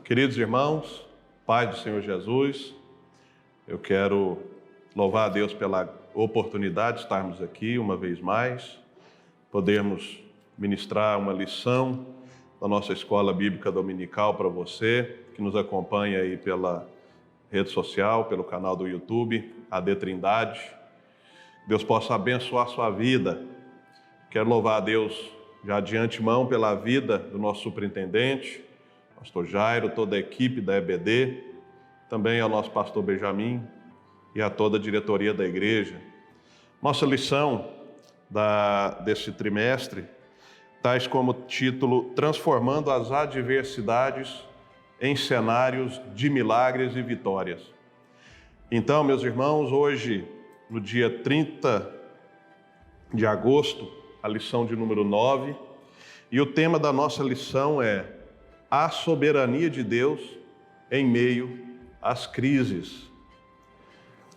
Queridos irmãos, Pai do Senhor Jesus, eu quero louvar a Deus pela oportunidade de estarmos aqui uma vez mais, podermos ministrar uma lição da nossa escola bíblica dominical para você, que nos acompanha aí pela rede social, pelo canal do YouTube, AD Trindade. Deus possa abençoar a sua vida. Quero louvar a Deus já de antemão pela vida do nosso superintendente, pastor Jairo, toda a equipe da EBD, também ao nosso pastor Benjamin e a toda a diretoria da igreja. Nossa lição desse trimestre tais como título Transformando as adversidades em cenários de milagres e vitórias. Então, meus irmãos, hoje, no dia 30 de agosto, a lição de número 9, e o tema da nossa lição é a soberania de Deus em meio às crises.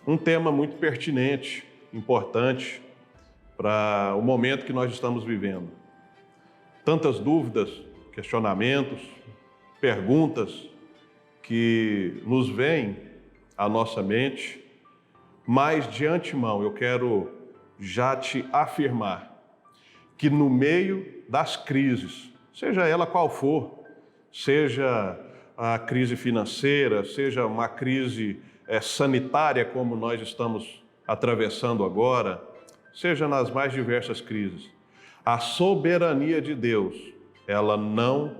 Um tema muito pertinente, importante para o momento que nós estamos vivendo. Tantas dúvidas, questionamentos, perguntas que nos vêm à nossa mente, mas de antemão eu quero já te afirmar que no meio das crises, seja ela qual for, seja a crise financeira, seja uma crise sanitária como nós estamos atravessando agora, seja nas mais diversas crises, a soberania de Deus, ela não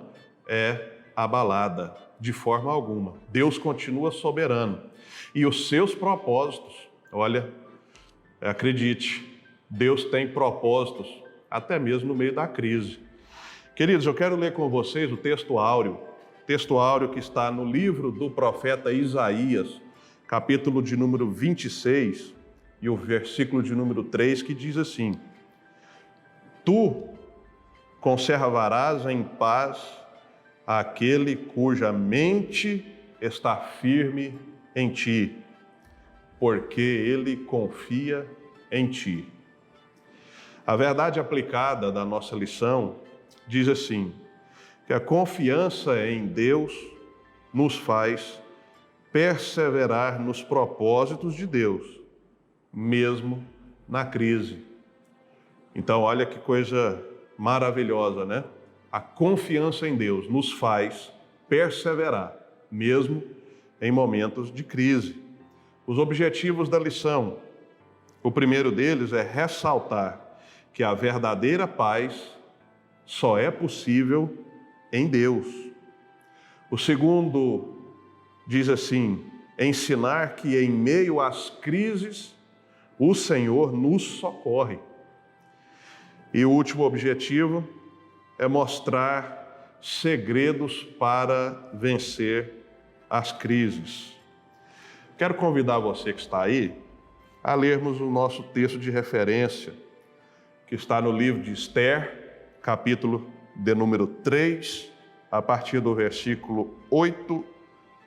é abalada de forma alguma. Deus continua soberano e os seus propósitos, olha, acredite, Deus tem propósitos até mesmo no meio da crise. Queridos, eu quero ler com vocês o texto áureo que está no livro do profeta Isaías, capítulo de número 26 e o versículo de número 3, que diz assim: Tu conservarás em paz aquele cuja mente está firme em ti, porque ele confia em ti. A verdade aplicada da nossa lição diz assim, que a confiança em Deus nos faz perseverar nos propósitos de Deus, mesmo na crise. Então, olha que coisa maravilhosa, né? A confiança em Deus nos faz perseverar, mesmo em momentos de crise. Os objetivos da lição, o primeiro deles é ressaltar que a verdadeira paz só é possível em Deus. O segundo diz assim, ensinar que em meio às crises o Senhor nos socorre. E o último objetivo é mostrar segredos para vencer as crises. Quero convidar você que está aí a lermos o nosso texto de referência, que está no livro de Esther, capítulo de número 3, a partir do versículo 8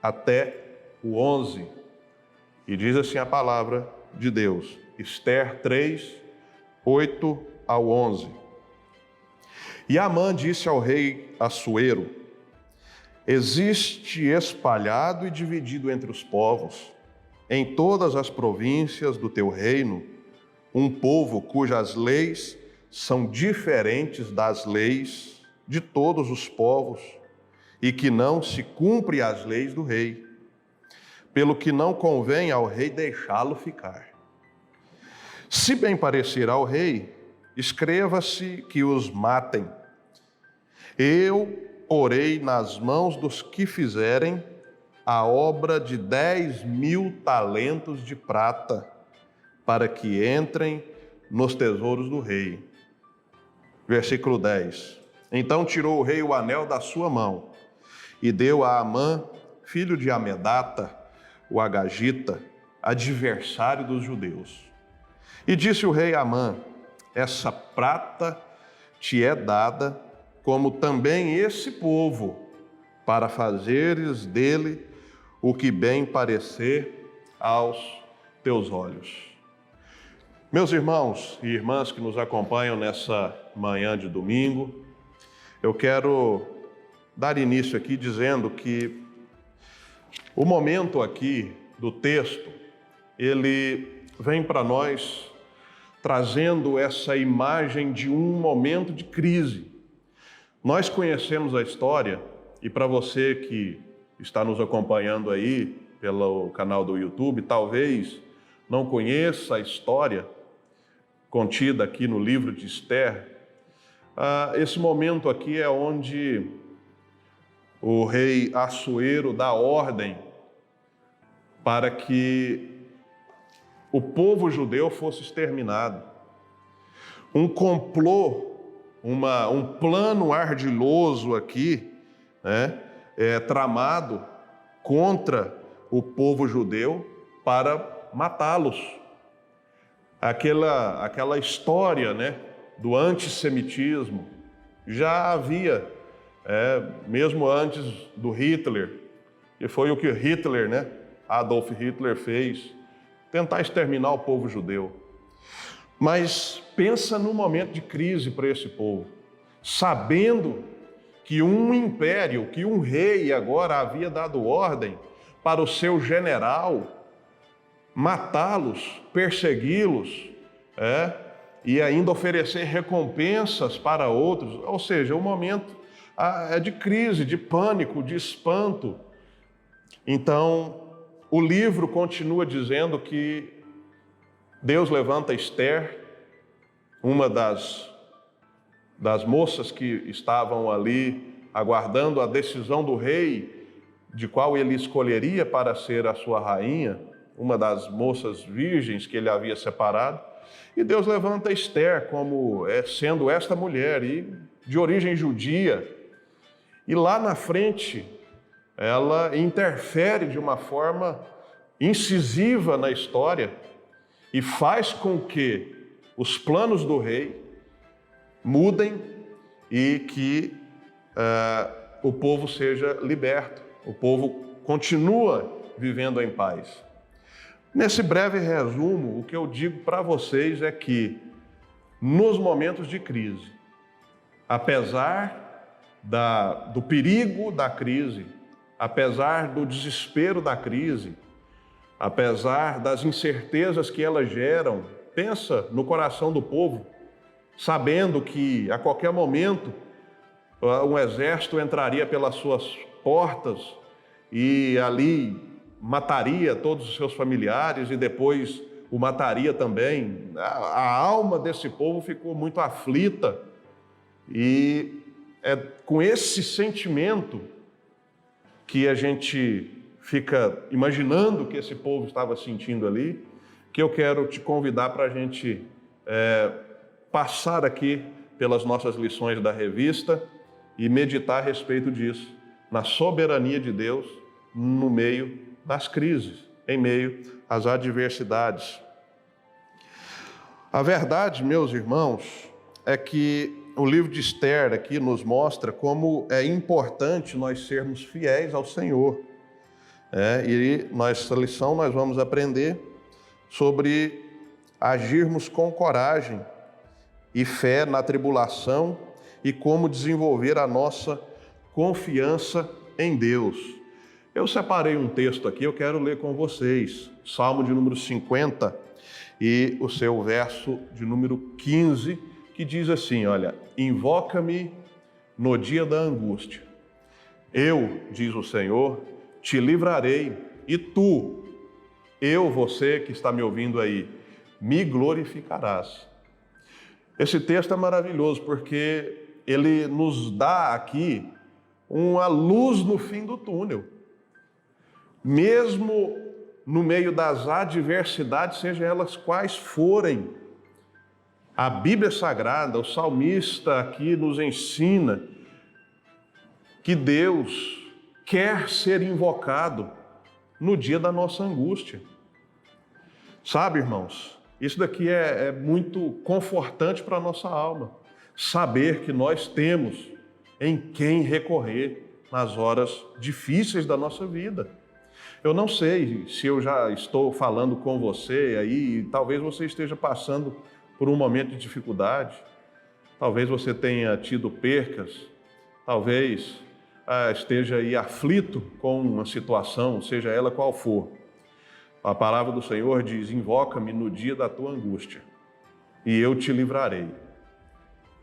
até o 11. E diz assim a palavra de Deus, Esther 3, 8 ao 11. E Amã disse ao rei Assuero: existe espalhado e dividido entre os povos, em todas as províncias do teu reino, um povo cujas leis são diferentes das leis de todos os povos e que não se cumpre as leis do rei, pelo que não convém ao rei deixá-lo ficar. Se bem parecer ao rei, escreva-se que os matem. Eu porei nas mãos dos que fizerem a obra de 10.000 talentos de prata, para que entrem nos tesouros do rei. Versículo 10. Então tirou o rei o anel da sua mão e deu a Amã, filho de Amedata, o Agagita, adversário dos judeus. E disse o rei a Amã: essa prata te é dada, como também esse povo, para fazeres dele o que bem parecer aos teus olhos. Meus irmãos e irmãs que nos acompanham nessa manhã de domingo, eu quero dar início aqui dizendo que O momento aqui do texto, ele vem para nós trazendo essa imagem de um momento de crise. Nós conhecemos a história, e para você que está nos acompanhando aí pelo canal do YouTube, talvez não conheça a história contida aqui no livro de Esther. Esse momento aqui é onde o rei Assuero dá ordem para que o povo judeu fosse exterminado. Um complô, um plano ardiloso aqui, né, tramado contra o povo judeu para matá-los. Aquela história, né, do antissemitismo já havia, mesmo antes do Hitler, que foi o que Hitler, né, Adolf Hitler fez, tentar exterminar o povo judeu. Mas pensa num momento de crise para esse povo, sabendo que um império, que um rei agora havia dado ordem para o seu general matá-los, persegui-los, e ainda oferecer recompensas para outros. Ou seja, um momento de crise, de pânico, de espanto. Então, o livro continua dizendo que Deus levanta Esther, uma das moças que estavam ali aguardando a decisão do rei, de qual ele escolheria para ser a sua rainha, uma das moças virgens que ele havia separado, e Deus levanta Esther como sendo esta mulher, e de origem judia, e lá na frente ela interfere de uma forma incisiva na história e faz com que os planos do rei mudem e que o povo seja liberto, o povo continua vivendo em paz. Nesse breve resumo, o que eu digo para vocês é que nos momentos de crise, apesar do perigo da crise, apesar do desespero da crise, apesar das incertezas que elas geram, pensa no coração do povo, sabendo que a qualquer momento um exército entraria pelas suas portas e ali mataria todos os seus familiares e depois o mataria também. A alma desse povo ficou muito aflita e é com esse sentimento que a gente fica imaginando que esse povo estava sentindo ali, que eu quero te convidar para a gente passar aqui pelas nossas lições da revista e meditar a respeito disso, na soberania de Deus no meio das crises, em meio às adversidades. A verdade, meus irmãos, é que o livro de Esther aqui nos mostra como é importante nós sermos fiéis ao Senhor. E nessa lição nós vamos aprender sobre agirmos com coragem e fé na tribulação e como desenvolver a nossa confiança em Deus. Eu separei um texto aqui, eu quero ler com vocês, Salmo de número 50 e o seu verso de número 15, que diz assim, olha, invoca-me no dia da angústia. Eu, diz o Senhor, te livrarei e tu, você que está me ouvindo aí, me glorificarás. Esse texto é maravilhoso porque ele nos dá aqui uma luz no fim do túnel. Mesmo no meio das adversidades, sejam elas quais forem, a Bíblia Sagrada, o salmista aqui nos ensina que Deus quer ser invocado no dia da nossa angústia. Sabe, irmãos, isso daqui é muito confortante para a nossa alma. Saber que nós temos em quem recorrer nas horas difíceis da nossa vida. Eu não sei se eu já estou falando com você aí, talvez você esteja passando por um momento de dificuldade, talvez você tenha tido percas, talvez esteja aí aflito com uma situação, seja ela qual for, a palavra do Senhor diz: invoca-me no dia da tua angústia e eu te livrarei.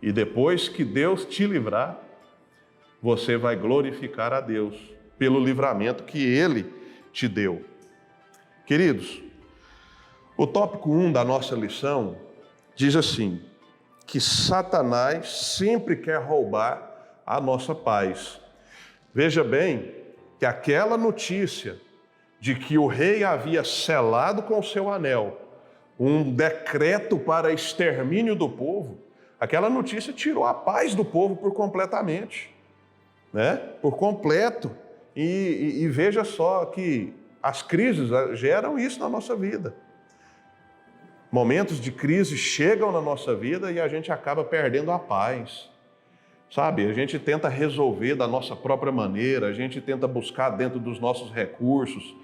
E depois que Deus te livrar, você vai glorificar a Deus pelo livramento que Ele te deu. Queridos, o tópico 1 da nossa lição diz assim, que Satanás sempre quer roubar a nossa paz. Veja bem que aquela notícia de que o rei havia selado com o seu anel um decreto para extermínio do povo, aquela notícia tirou a paz do povo por completamente, né? Por completo. E veja só que as crises geram isso na nossa vida. Momentos de crise chegam na nossa vida e a gente acaba perdendo a paz. Sabe, a gente tenta resolver da nossa própria maneira, a gente tenta buscar dentro dos nossos recursos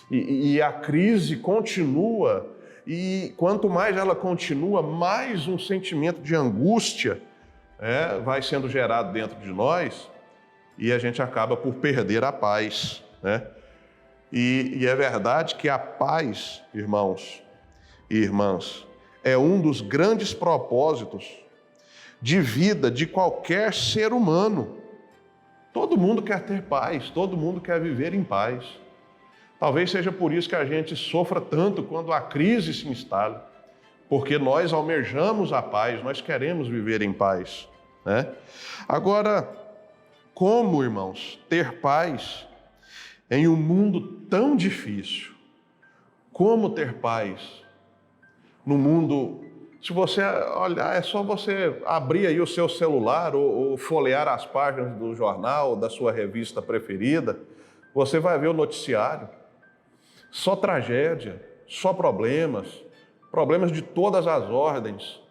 e a crise continua, e quanto mais ela continua, mais um sentimento de angústia vai sendo gerado dentro de nós e a gente acaba por perder a paz, né? E é verdade que a paz, irmãos e irmãs, é um dos grandes propósitos de vida de qualquer ser humano. Todo mundo quer ter paz, todo mundo quer viver em paz. Talvez seja por isso que a gente sofra tanto quando a crise se instala, porque nós almejamos a paz, nós queremos viver em paz, né? Agora, como, irmãos, ter paz em um mundo tão difícil? Como ter paz no mundo? Se você olhar, é só você abrir aí o seu celular ou folhear as páginas do jornal, da sua revista preferida, você vai ver o noticiário. Só tragédia, só problemas de todas as ordens,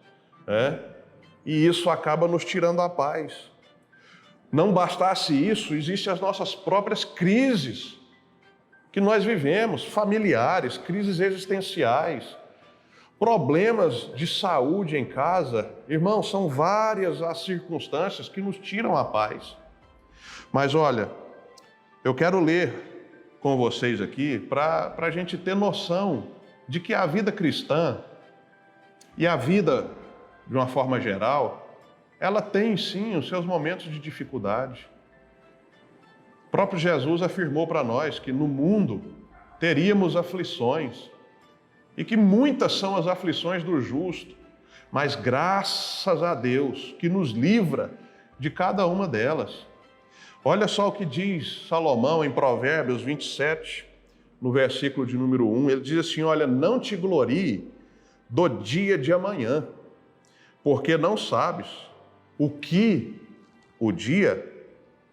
né? E isso acaba nos tirando a paz. Não bastasse isso, existem as nossas próprias crises que nós vivemos, familiares, crises existenciais, problemas de saúde em casa. Irmãos, são várias as circunstâncias que nos tiram a paz. Mas olha, eu quero ler com vocês aqui para a gente ter noção de que a vida cristã e a vida, de uma forma geral, ela tem sim os seus momentos de dificuldade. O próprio Jesus afirmou para nós que no mundo teríamos aflições e que muitas são as aflições do justo, mas graças a Deus que nos livra de cada uma delas. Olha só o que diz Salomão em Provérbios 27, no versículo de número 1, ele diz assim: olha, não te glorie do dia de amanhã, porque não sabes o que o dia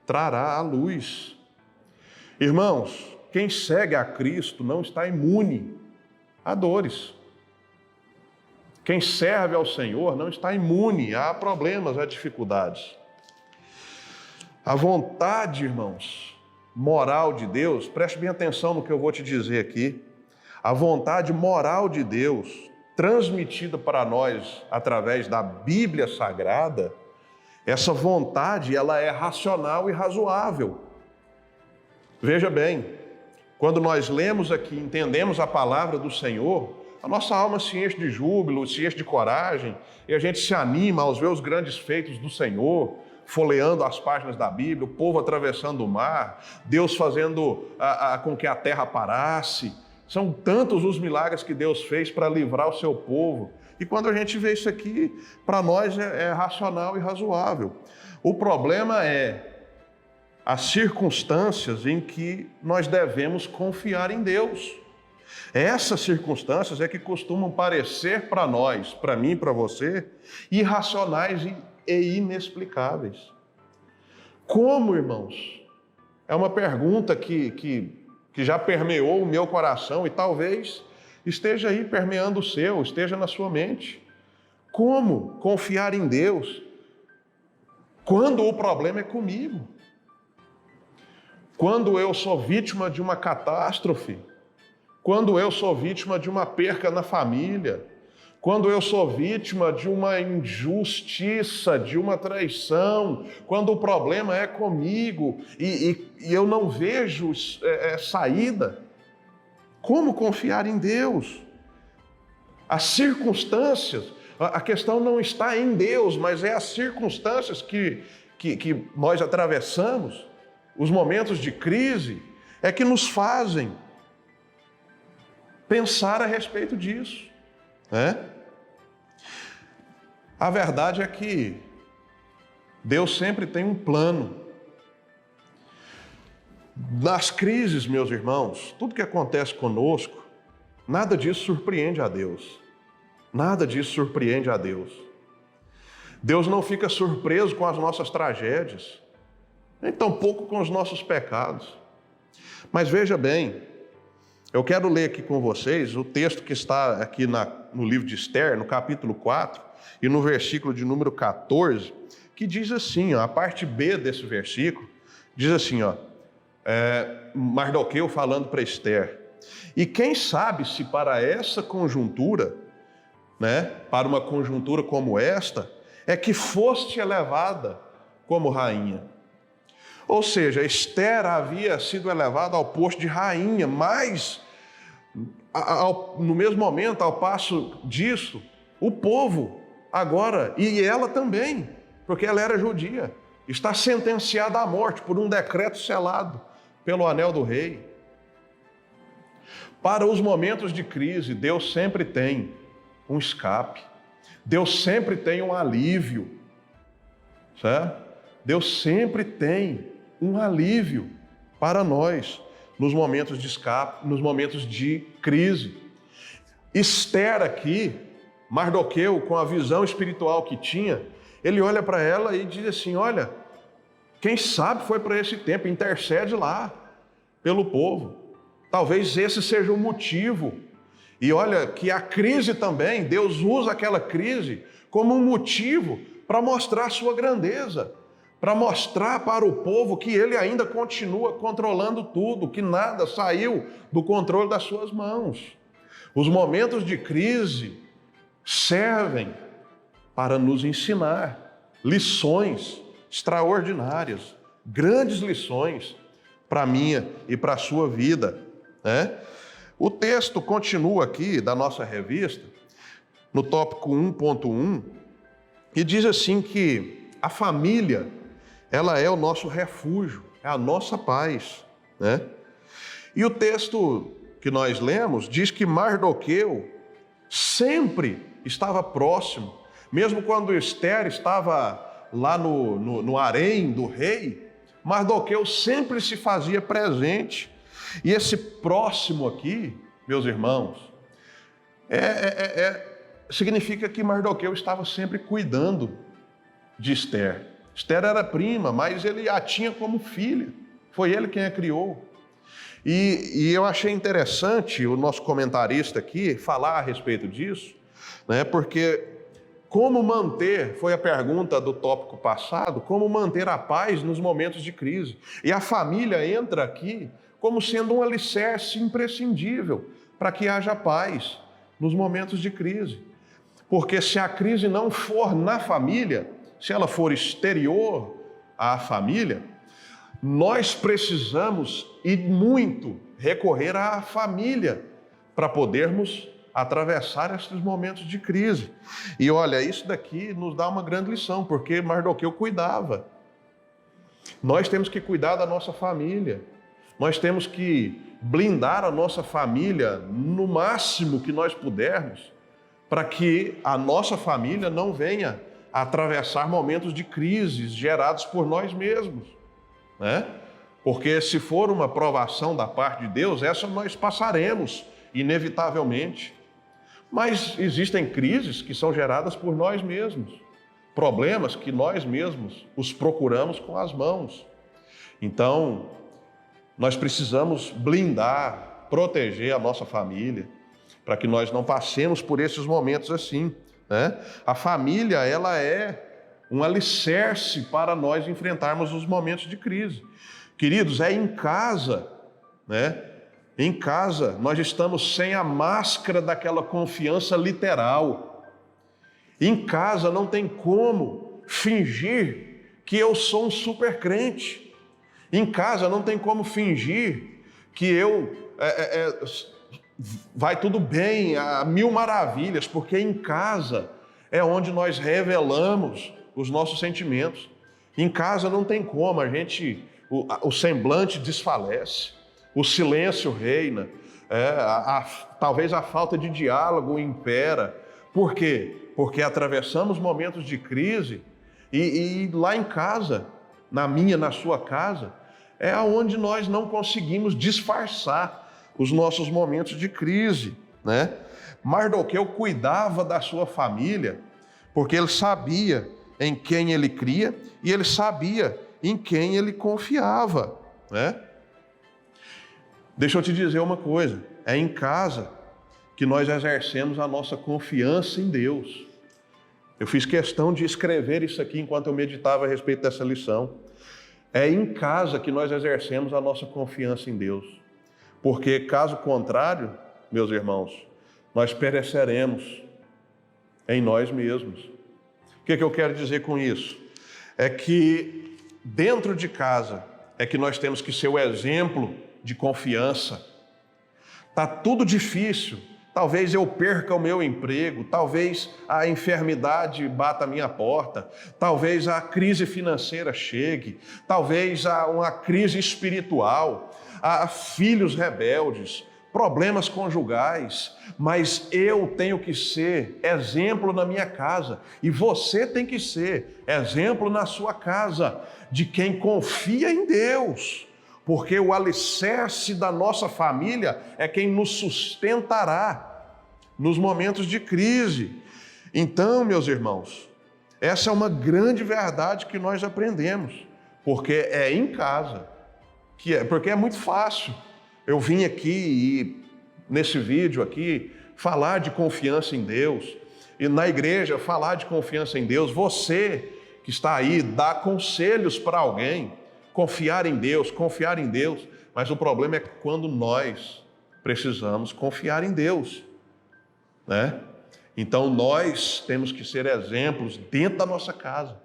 trará à luz. Irmãos, quem segue a Cristo não está imune a dores. Quem serve ao Senhor não está imune a problemas, a dificuldades. A vontade, irmãos, moral de Deus, preste bem atenção no que eu vou te dizer aqui. A vontade moral de Deus, transmitida para nós através da Bíblia Sagrada, essa vontade, ela é racional e razoável. Veja bem, quando nós lemos aqui, entendemos a palavra do Senhor, a nossa alma se enche de júbilo, se enche de coragem, e a gente se anima ao ver os grandes feitos do Senhor, folheando as páginas da Bíblia, o povo atravessando o mar, Deus fazendo com que a terra parasse. São tantos os milagres que Deus fez para livrar o seu povo. E quando a gente vê isso aqui, para nós é racional e razoável. O problema é as circunstâncias em que nós devemos confiar em Deus. Essas circunstâncias é que costumam parecer para nós, para mim, para você, irracionais e inexplicáveis. Como, irmãos? É uma pergunta que já permeou o meu coração e talvez esteja aí permeando o seu, esteja na sua mente. Como confiar em Deus quando o problema é comigo? Quando eu sou vítima de uma catástrofe? Quando eu sou vítima de uma perca na família? quando eu sou vítima de uma injustiça, de uma traição, quando o problema é comigo e eu não vejo saída, como confiar em Deus? As circunstâncias, a questão não está em Deus, mas é as circunstâncias que nós atravessamos, os momentos de crise, é que nos fazem pensar a respeito disso, né? A verdade é que Deus sempre tem um plano. Nas crises, meus irmãos, tudo que acontece conosco, nada disso surpreende a Deus. Nada disso surpreende a Deus. Deus não fica surpreso com as nossas tragédias, nem tampouco com os nossos pecados. Mas veja bem, eu quero ler aqui com vocês o texto que está aqui no livro de Esther, no capítulo 4, e no versículo de número 14, que diz assim, ó, a parte B desse versículo, diz assim, ó, Mardoqueu falando para Esther, e quem sabe se para essa conjuntura, né, para uma conjuntura como esta, é que foste elevada como rainha. Ou seja, Esther havia sido elevada ao posto de rainha, mas no mesmo momento, ao passo disso, o povo agora, e ela também, porque ela era judia, está sentenciada à morte por um decreto selado pelo anel do rei. Para os momentos de crise, Deus sempre tem um escape. Deus sempre tem um alívio, certo? Deus sempre tem um alívio para nós nos momentos de escape, nos momentos de crise. Esther aqui, Mardoqueu, com a visão espiritual que tinha, ele olha para ela e diz assim, olha, quem sabe foi para esse tempo, intercede lá pelo povo. Talvez esse seja o motivo. E olha que a crise também, Deus usa aquela crise como um motivo para mostrar a sua grandeza, para mostrar para o povo que ele ainda continua controlando tudo, que nada saiu do controle das suas mãos. Os momentos de crise servem para nos ensinar lições extraordinárias, grandes lições para a minha e para a sua vida, né? O texto continua aqui da nossa revista, no tópico 1.1, e diz assim que a família, ela é o nosso refúgio, é a nossa paz, né? E o texto que nós lemos diz que Mardoqueu sempre estava próximo, mesmo quando Esther estava lá no harém do rei, Mardoqueu sempre se fazia presente. E esse próximo aqui, meus irmãos, significa que Mardoqueu estava sempre cuidando de Esther. Esther era prima, mas ele a tinha como filha. Foi ele quem a criou. E eu achei interessante o nosso comentarista aqui falar a respeito disso, né? Porque como manter, foi a pergunta do tópico passado, como manter a paz nos momentos de crise. E a família entra aqui como sendo um alicerce imprescindível para que haja paz nos momentos de crise. Porque se a crise não for na família, se ela for exterior à família, nós precisamos e muito recorrer à família para podermos atravessar esses momentos de crise. E olha, isso daqui nos dá uma grande lição, porque Mardoqueu cuidava. Nós temos que cuidar da nossa família. Nós temos que blindar a nossa família no máximo que nós pudermos, para que a nossa família não venha a atravessar momentos de crises gerados por nós mesmos, né? Porque se for uma provação da parte de Deus, essa nós passaremos, inevitavelmente. Mas existem crises que são geradas por nós mesmos, problemas que nós mesmos os procuramos com as mãos. Então, nós precisamos blindar, proteger a nossa família, para que nós não passemos por esses momentos assim, né? A família, ela é um alicerce para nós enfrentarmos os momentos de crise. Queridos, é em casa, né? Em casa, nós estamos sem a máscara daquela confiança literal. Em casa não tem como fingir que eu sou um super crente. Em casa não tem como fingir que vai tudo bem, a mil maravilhas, porque em casa é onde nós revelamos os nossos sentimentos. Em casa não tem como, o semblante desfalece, o silêncio reina, talvez a falta de diálogo impera. Por quê? Porque atravessamos momentos de crise e lá em casa, na sua casa, é onde nós não conseguimos disfarçar os nossos momentos de crise, né? Mardoqueu cuidava da sua família porque ele sabia em quem ele cria e ele sabia em quem ele confiava, né? Deixa eu te dizer uma coisa, é em casa que nós exercemos a nossa confiança em Deus. Eu fiz questão de escrever isso aqui enquanto eu meditava a respeito dessa lição. É em casa que nós exercemos a nossa confiança em Deus. Porque, caso contrário, meus irmãos, nós pereceremos em nós mesmos. O que eu quero dizer com isso? É que dentro de casa é que nós temos que ser o exemplo de confiança. Está tudo difícil. Talvez eu perca o meu emprego, talvez a enfermidade bata a minha porta, talvez a crise financeira chegue, talvez uma crise espiritual, há filhos rebeldes, problemas conjugais, mas eu tenho que ser exemplo na minha casa e você tem que ser exemplo na sua casa de quem confia em Deus. Porque o alicerce da nossa família é quem nos sustentará nos momentos de crise. Então, meus irmãos, essa é uma grande verdade que nós aprendemos, porque é em casa, porque é muito fácil eu vim aqui e nesse vídeo aqui falar de confiança em Deus, e na igreja falar de confiança em Deus, você que está aí dá conselhos para alguém, confiar em Deus, mas o problema é quando nós precisamos confiar em Deus, né? Então nós temos que ser exemplos dentro da nossa casa,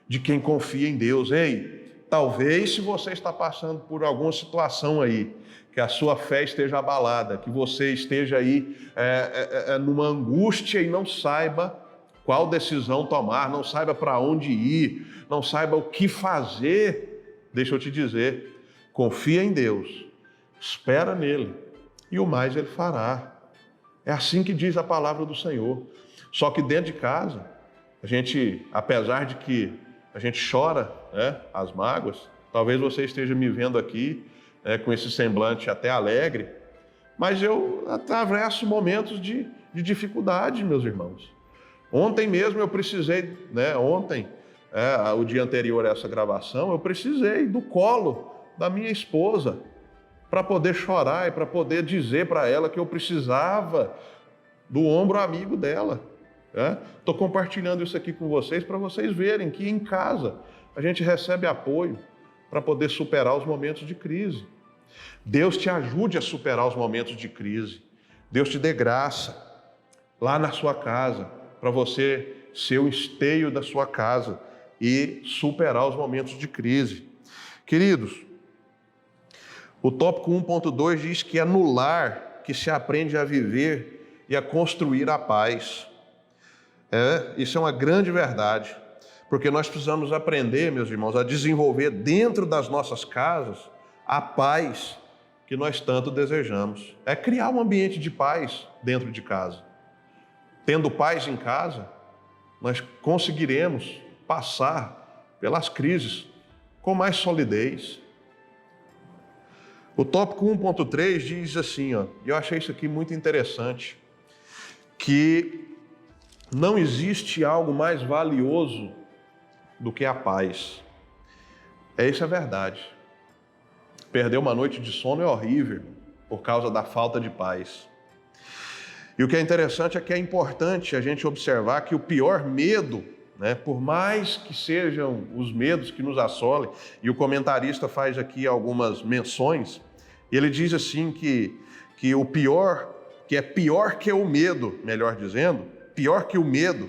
de quem confia em Deus. Ei, talvez se você está passando por alguma situação aí, que a sua fé esteja abalada, que você esteja aí numa angústia e não saiba qual decisão tomar, não saiba para onde ir, não saiba o que fazer, deixa eu te dizer, confia em Deus, espera nele e o mais ele fará. É assim que diz a palavra do Senhor. Só que dentro de casa, a gente, apesar de que a gente chora, né, as mágoas, talvez você esteja me vendo aqui com esse semblante até alegre, mas eu atravesso momentos de dificuldade, meus irmãos. Ontem mesmo eu precisei, o dia anterior a essa gravação, eu precisei do colo da minha esposa para poder chorar e para poder dizer para ela que eu precisava do ombro amigo dela. Estou compartilhando isso aqui com vocês para vocês verem que em casa a gente recebe apoio para poder superar os momentos de crise. Deus te ajude a superar os momentos de crise. Deus te dê graça lá na sua casa para você ser o esteio da sua casa e superar os momentos de crise. Queridos, o tópico 1.2 diz que é no lar que se aprende a viver e a construir a paz. Isso é uma grande verdade, porque nós precisamos aprender, meus irmãos, a desenvolver dentro das nossas casas a paz que nós tanto desejamos. É criar um ambiente de paz dentro de casa. Tendo paz em casa, nós conseguiremos passar pelas crises com mais solidez. O tópico 1.3 diz assim, e eu achei isso aqui muito interessante, que não existe algo mais valioso do que a paz. Isso é verdade. Perder uma noite de sono é horrível por causa da falta de paz. E o que é interessante é que é importante a gente observar que o pior medo, por mais que sejam os medos que nos assolem, e o comentarista faz aqui algumas menções, ele diz assim que o pior, que é pior que o medo, melhor dizendo, pior que o medo,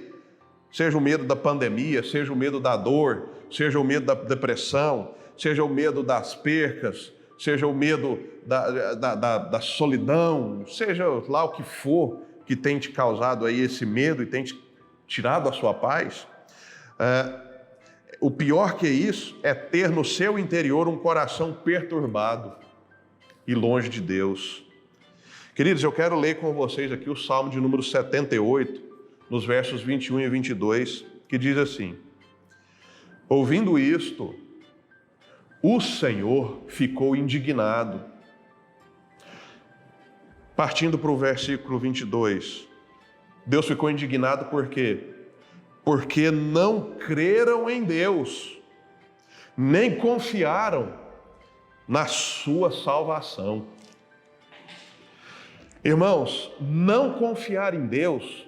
seja o medo da pandemia, seja o medo da dor, seja o medo da depressão, seja o medo das percas, seja o medo da solidão, seja lá o que for que tem te causado aí esse medo e tem te tirado a sua paz, o pior que isso é ter no seu interior um coração perturbado e longe de Deus. Queridos, eu quero ler com vocês aqui o Salmo de número 78, nos versos 21 e 22, que diz assim: ouvindo isto, o Senhor ficou indignado. Partindo para o versículo 22, Deus ficou indignado por quê? Porque não creram em Deus, nem confiaram na sua salvação. Irmãos, não confiar em Deus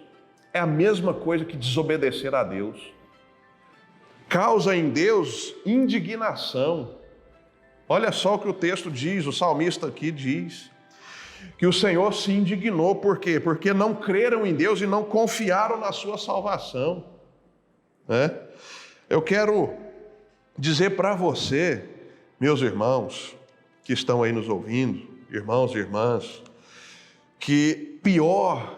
é a mesma coisa que desobedecer a Deus. Causa em Deus indignação. Olha só o que o texto diz, o salmista aqui diz, que o Senhor se indignou, por quê? Porque não creram em Deus e não confiaram na sua salvação. Eu quero dizer para você, meus irmãos, que estão aí nos ouvindo, irmãos e irmãs, que pior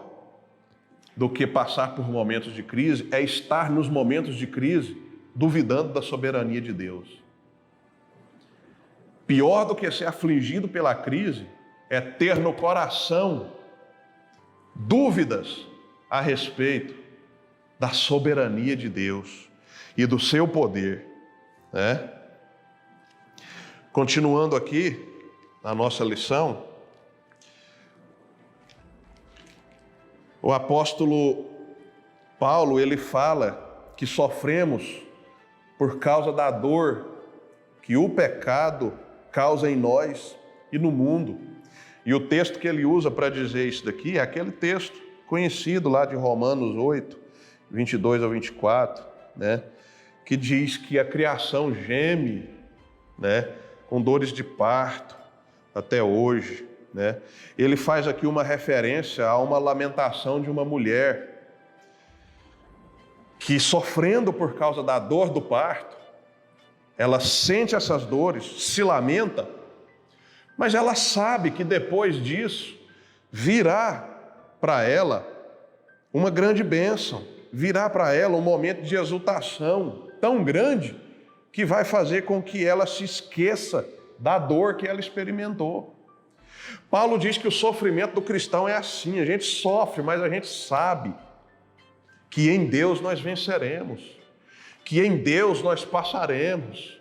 do que passar por momentos de crise é estar nos momentos de crise duvidando da soberania de Deus. Pior do que ser afligido pela crise é ter no coração dúvidas a respeito da soberania de Deus e do seu poder, né? Continuando aqui na nossa lição, o apóstolo Paulo, ele fala que sofremos por causa da dor que o pecado causa em nós e no mundo. E o texto que ele usa para dizer isso daqui é aquele texto conhecido lá de Romanos 8, 22 ao 24, né? Que diz que a criação geme, né? Com dores de parto até hoje, né? Ele faz aqui uma referência a uma lamentação de uma mulher que, sofrendo por causa da dor do parto, ela sente essas dores, se lamenta, mas ela sabe que depois disso virá para ela uma grande bênção, virá para ela um momento de exultação tão grande que vai fazer com que ela se esqueça da dor que ela experimentou. Paulo diz que o sofrimento do cristão é assim, a gente sofre, mas a gente sabe que em Deus nós venceremos, que em Deus nós passaremos.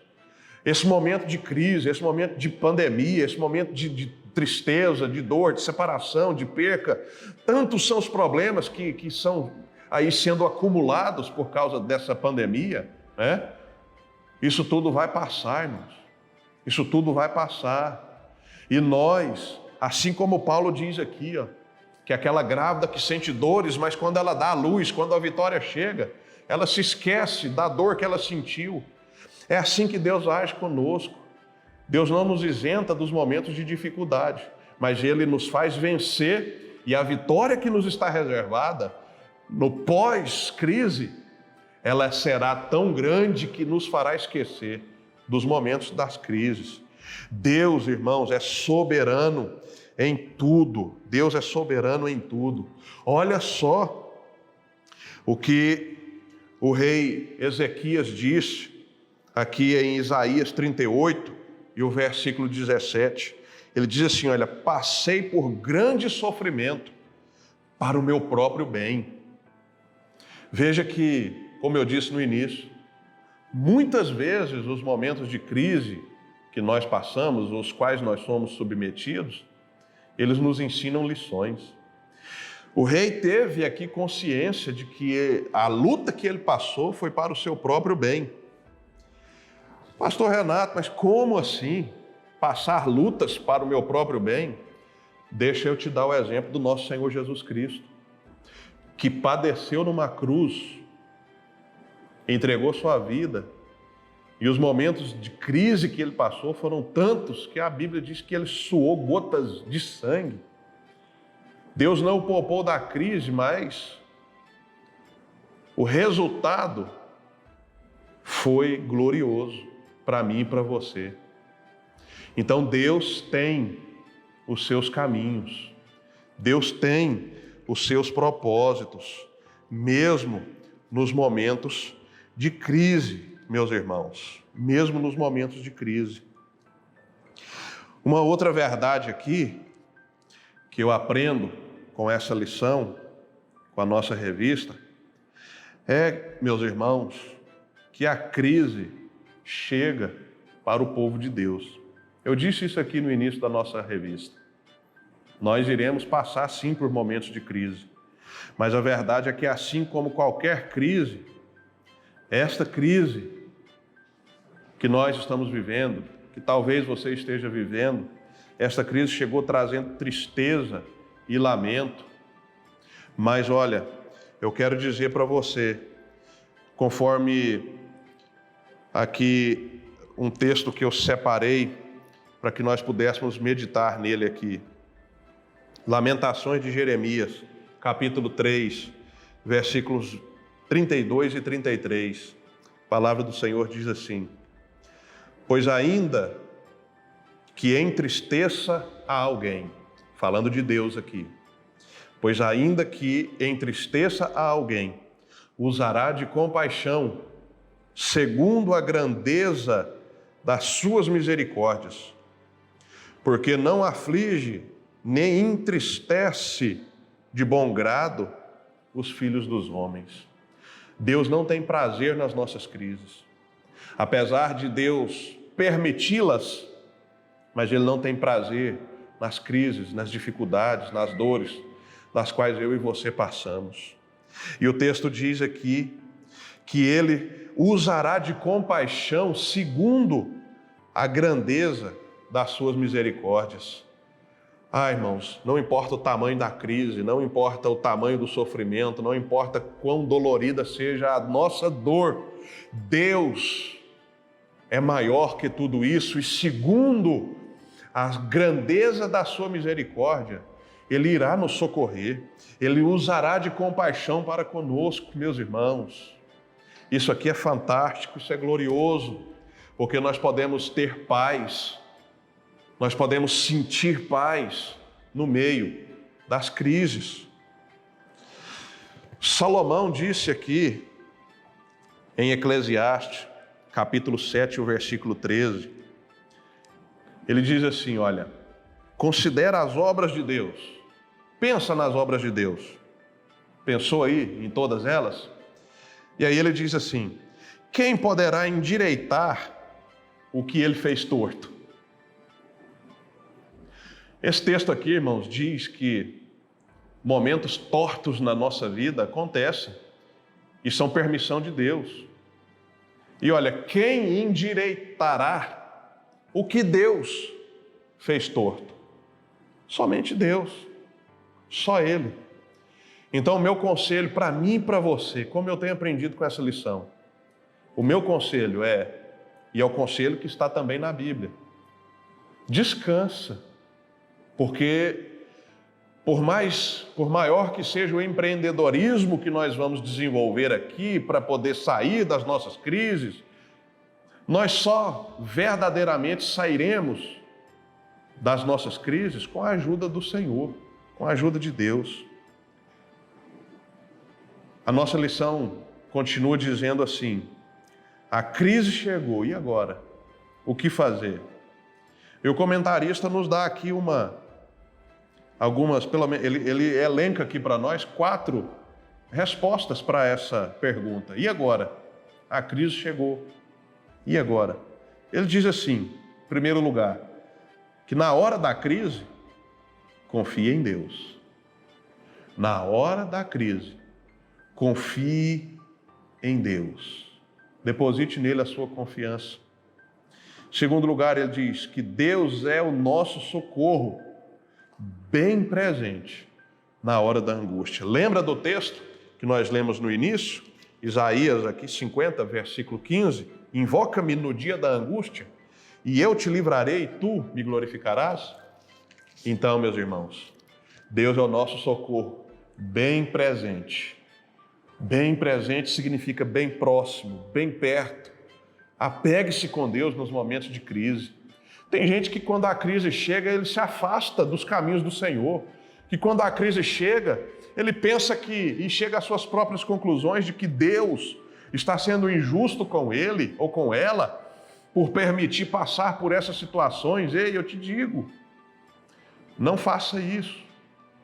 Esse momento de crise, esse momento de pandemia, esse momento de tristeza, de dor, de separação, de perca, tantos são os problemas que são aí sendo acumulados por causa dessa pandemia, né? Isso tudo vai passar, irmãos. Isso tudo vai passar. E nós, assim como Paulo diz aqui, que aquela grávida que sente dores, mas quando ela dá a luz, quando a vitória chega, ela se esquece da dor que ela sentiu. É assim que Deus age conosco. Deus não nos isenta dos momentos de dificuldade, mas Ele nos faz vencer, e a vitória que nos está reservada no pós-crise, ela será tão grande que nos fará esquecer dos momentos das crises. Deus, irmãos, é soberano em tudo. Deus é soberano em tudo. Olha só o que o rei Ezequias disse aqui em Isaías 38 e o versículo 17. Ele diz assim: olha, passei por grande sofrimento para o meu próprio bem. Veja que, como eu disse no início, muitas vezes os momentos de crise que nós passamos, os quais nós somos submetidos, eles nos ensinam lições. O rei teve aqui consciência de que a luta que ele passou foi para o seu próprio bem. Pastor Renato, mas como assim? Passar lutas para o meu próprio bem? Deixa eu te dar o exemplo do nosso Senhor Jesus Cristo, que padeceu numa cruz, entregou sua vida, e os momentos de crise que ele passou foram tantos que a Bíblia diz que ele suou gotas de sangue. Deus não o poupou da crise, mas O resultado foi glorioso para mim e para você. Então Deus tem os seus caminhos, Deus tem os seus propósitos, mesmo nos momentos de crise, meus irmãos, mesmo nos momentos de crise. Uma outra verdade aqui, que eu aprendo com essa lição, com a nossa revista, é, meus irmãos, que a crise chega para o povo de Deus. Eu disse isso aqui no início da nossa revista. Nós iremos passar sim por momentos de crise, mas a verdade é que assim como qualquer crise, esta crise que nós estamos vivendo, que talvez você esteja vivendo, esta crise chegou trazendo tristeza e lamento. Mas olha, eu quero dizer para você, conforme aqui um texto que eu separei para que nós pudéssemos meditar nele aqui. Lamentações de Jeremias, capítulo 3, versículos 32 e 33. A palavra do Senhor diz assim: pois ainda que entristeça a alguém, falando de Deus aqui, pois ainda que entristeça a alguém, usará de compaixão, segundo a grandeza das suas misericórdias, porque não aflige nem entristece de bom grado os filhos dos homens. Deus não tem prazer nas nossas crises. Apesar de Deus permiti-las, mas Ele não tem prazer nas crises, nas dificuldades, nas dores, das quais eu e você passamos. E o texto diz aqui que Ele usará de compaixão segundo a grandeza das suas misericórdias. Ah, irmãos, não importa o tamanho da crise, não importa o tamanho do sofrimento, não importa quão dolorida seja a nossa dor, Deus é maior que tudo isso e segundo a grandeza da sua misericórdia, Ele irá nos socorrer, Ele usará de compaixão para conosco, meus irmãos. Isso aqui é fantástico, isso é glorioso, porque nós podemos ter paz, nós podemos sentir paz no meio das crises. Salomão disse aqui em Eclesiastes, capítulo 7, o versículo 13, ele diz assim, olha, considera as obras de Deus, pensa nas obras de Deus. Pensou aí em todas elas? E aí ele diz assim, quem poderá endireitar o que ele fez torto? Esse texto aqui, irmãos, diz que momentos tortos na nossa vida acontecem e são permissão de Deus. E olha, quem endireitará o que Deus fez torto? Somente Deus, só Ele. Então o meu conselho para mim e para você, como eu tenho aprendido com essa lição, o meu conselho é, e é o conselho que está também na Bíblia, descansa, porque por maior que seja o empreendedorismo que nós vamos desenvolver aqui para poder sair das nossas crises, nós só verdadeiramente sairemos das nossas crises com a ajuda do Senhor, com a ajuda de Deus. A nossa lição continua dizendo assim, a crise chegou, e agora? O que fazer? E o comentarista nos dá aqui ele elenca aqui para nós 4 respostas para essa pergunta. E agora? A crise chegou. E agora? Ele diz assim, em primeiro lugar, que na hora da crise, confie em Deus. Na hora da crise, confie em Deus. Deposite nele a sua confiança. Em segundo lugar, ele diz que Deus é o nosso socorro, bem presente na hora da angústia. Lembra do texto que nós lemos no início? Isaías aqui 50, versículo 15. Invoca-me no dia da angústia e eu te livrarei e tu me glorificarás. Então, meus irmãos, Deus é o nosso socorro, bem presente Bem presente significa bem próximo, bem perto. Apegue-se com Deus nos momentos de crise. Tem gente que quando a crise chega, ele se afasta dos caminhos do Senhor. Que quando a crise chega, ele pensa e chega às suas próprias conclusões de que Deus está sendo injusto com ele ou com ela por permitir passar por essas situações. Ei, eu te digo, não faça isso.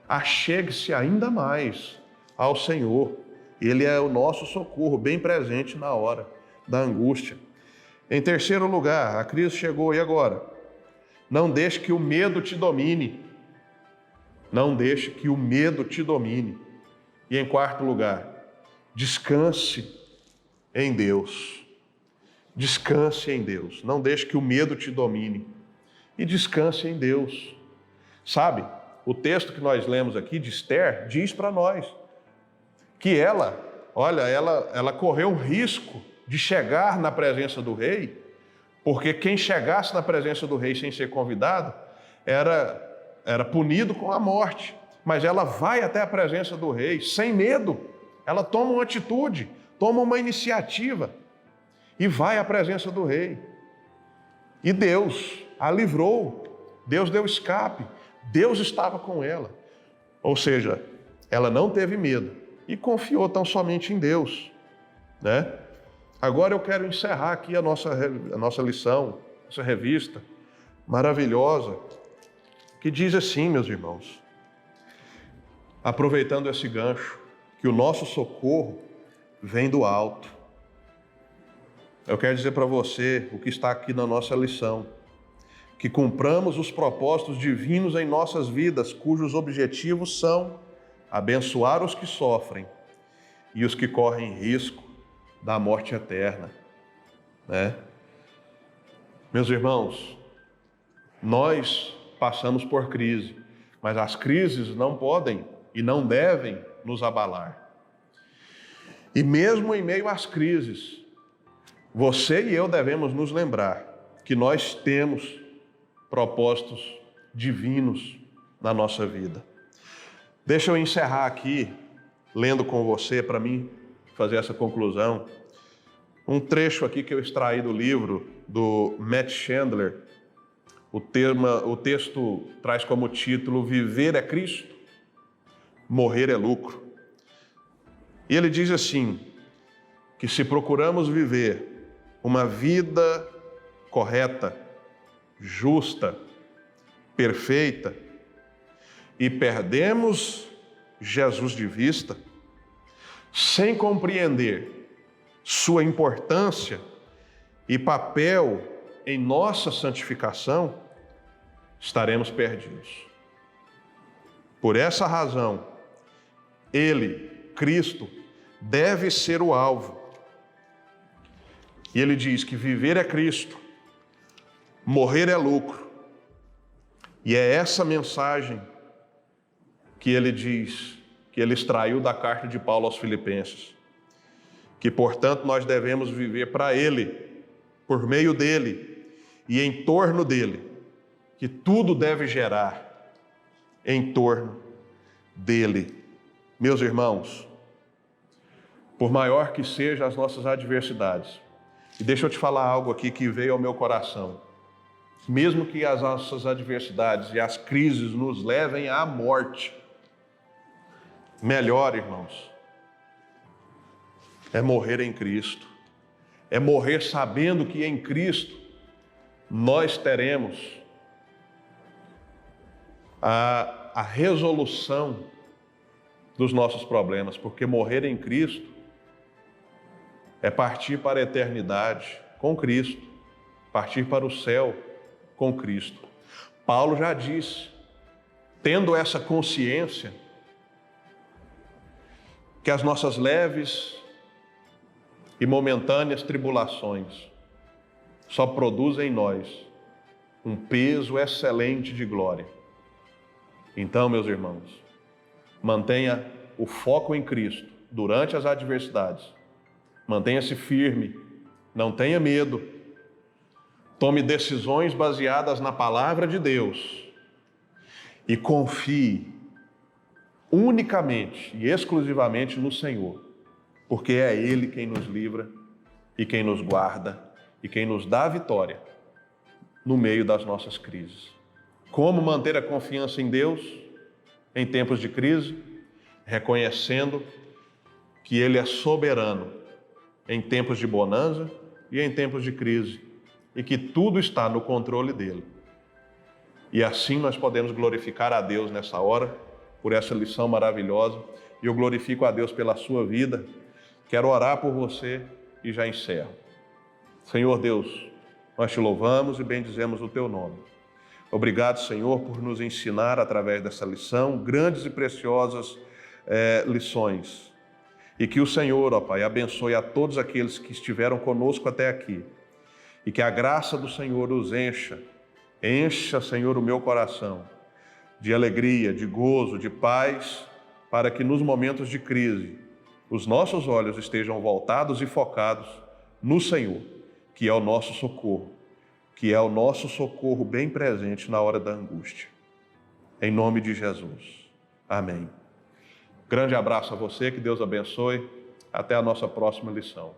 Achegue-se ainda mais ao Senhor. Ele é o nosso socorro, bem presente na hora da angústia. Em terceiro lugar, a crise chegou, e agora? Não deixe que o medo te domine. Não deixe que o medo te domine. E em quarto lugar, descanse em Deus. Descanse em Deus. Não deixe que o medo te domine. E descanse em Deus. Sabe, o texto que nós lemos aqui de Esther diz para nós que ela correu o risco de chegar na presença do rei, porque quem chegasse na presença do rei sem ser convidado era punido com a morte. Mas ela vai até a presença do rei sem medo. Ela toma uma atitude, toma uma iniciativa e vai à presença do rei. E Deus a livrou, Deus deu escape, Deus estava com ela. Ou seja, ela não teve medo e confiou tão somente em Deus, né? Agora eu quero encerrar aqui a nossa lição, essa revista maravilhosa, que diz assim, meus irmãos, aproveitando esse gancho, que o nosso socorro vem do alto. Eu quero dizer para você o que está aqui na nossa lição, que cumpramos os propósitos divinos em nossas vidas, cujos objetivos são abençoar os que sofrem e os que correm risco da morte eterna, né? Meus irmãos, nós passamos por crise, mas as crises não podem e não devem nos abalar. E mesmo em meio às crises, você e eu devemos nos lembrar que nós temos propósitos divinos na nossa vida. Deixa eu encerrar aqui, lendo com você, para mim fazer essa conclusão, um trecho aqui que eu extraí do livro do Matt Chandler. O texto traz como título: Viver é Cristo, morrer é lucro. E ele diz assim, que se procuramos viver uma vida correta, justa, perfeita, e perdemos Jesus de vista, sem compreender sua importância e papel em nossa santificação, estaremos perdidos. Por essa razão, Ele, Cristo, deve ser o alvo. E ele diz que viver é Cristo, morrer é lucro. E é essa mensagem que ele diz, que ele extraiu da carta de Paulo aos Filipenses, que, portanto, nós devemos viver para Ele, por meio dEle e em torno dEle, que tudo deve gerar em torno dEle. Meus irmãos, por maior que sejam as nossas adversidades, e deixa eu te falar algo aqui que veio ao meu coração, mesmo que as nossas adversidades e as crises nos levem à morte, melhor, irmãos, é morrer em Cristo, é morrer sabendo que em Cristo nós teremos a resolução dos nossos problemas, porque morrer em Cristo é partir para a eternidade com Cristo, partir para o céu com Cristo. Paulo já disse, tendo essa consciência, que as nossas leves e momentâneas tribulações só produzem em nós um peso excelente de glória. Então, meus irmãos, mantenha o foco em Cristo durante as adversidades. Mantenha-se firme, não tenha medo. Tome decisões baseadas na palavra de Deus e confie unicamente e exclusivamente no Senhor, porque é Ele quem nos livra e quem nos guarda e quem nos dá a vitória no meio das nossas crises. Como manter a confiança em Deus em tempos de crise? Reconhecendo que Ele é soberano em tempos de bonança e em tempos de crise, e que tudo está no controle dEle. E assim nós podemos glorificar a Deus nessa hora, por essa lição maravilhosa, e eu glorifico a Deus pela sua vida. Quero orar por você e já encerro. Senhor Deus, nós te louvamos e bendizemos o teu nome. Obrigado, Senhor, por nos ensinar através dessa lição, grandes e preciosas lições. E que o Senhor, ó Pai, abençoe a todos aqueles que estiveram conosco até aqui. E que a graça do Senhor os encha, Senhor, o meu coração de alegria, de gozo, de paz, para que nos momentos de crise, os nossos olhos estejam voltados e focados no Senhor, que é o nosso socorro bem presente na hora da angústia. Em nome de Jesus. Amém. Grande abraço a você, que Deus abençoe. Até a nossa próxima lição.